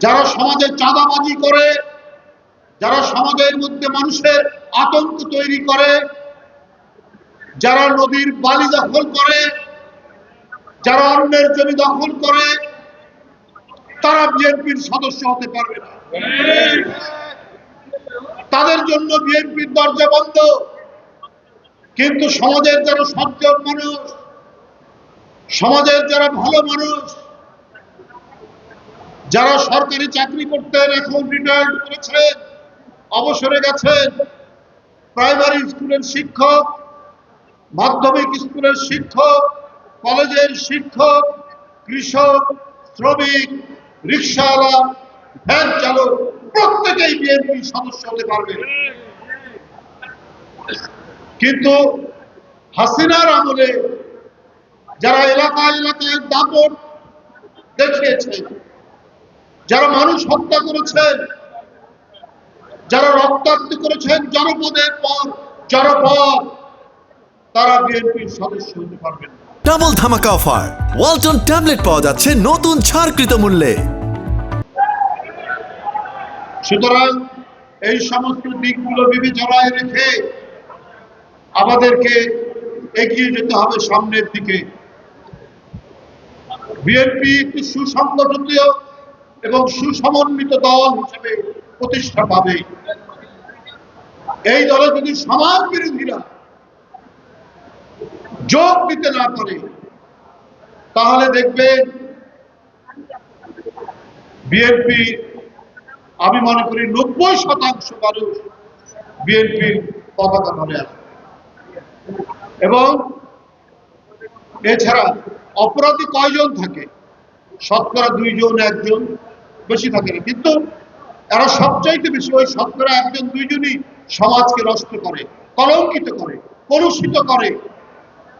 যারা সমাজে চাঁদাবাজি করে, যারা সমাজের মধ্যে মানুষের আতঙ্ক তৈরি করে, যারা নদীর বালি দখল করে, যারা অন্যের জমি দখল করে, তারা বিএনপির সদস্য হতে পারবে না। তাদের জন্য বিএনপির দরজা বন্ধ। কিন্তু সমাজের যারা সজ্জন মানুষ, সমাজের যারা ভালো মানুষ, যারা সরকারি চাকরি করতেন এখন রিটায়ার্ড করেছেন, অবসরে গেছেন, প্রাইমারি স্কুলের শিক্ষক, মাধ্যমিক স্কুলের শিক্ষক, কলেজের শিক্ষক, কৃষক, শ্রমিক, রিকশাওয়ালা, ভ্যান চালক প্রত্যেকেই বিএনপির সদস্য হতে পারবে। কিন্তু হাসিনার আমলে যারা এলাকায় এলাকায় দাপট দেখিয়েছেন, যারা মানুষ হত্যা করেছেন, যারা রক্তাক্ত করেছেন জনপদের পর জনপদ, তারা বিএনপির সদস্য হতে পারবেন। ডাবল ধামাকা অফার, ওয়ালটন ট্যাবলেট পাওয়া যাচ্ছে নতুন ছাড়কৃত মূল্যে। সুতরাং এই সমস্ত দিকগুলো বিবেচনায় রেখে আমাদেরকে এগিয়ে যেতে হবে সামনের দিকে। বিএনপি একটি সুসংগঠিত এবং সুসমন্বিত দল হিসেবে প্রতিষ্ঠা পাবে। এই দলে যদি সমাজ বিরোধীরা যোগ দিতে না পারে, তাহলে দেখবেন বিএনপি, আমি মনে করি 90% মানুষ বিএনপির পতাকা ধরে আছে। এবং এছাড়া অপরাধী কয়জন থাকে? শতকরা 2 জন 1 জন, বেশি থাকে না। কিন্তু এরা সবচাইতে বেশি ওই শতকরা 1 জন 2 জনই সমাজকে নষ্ট করে, কলঙ্কিত করে, কলুষিত করে,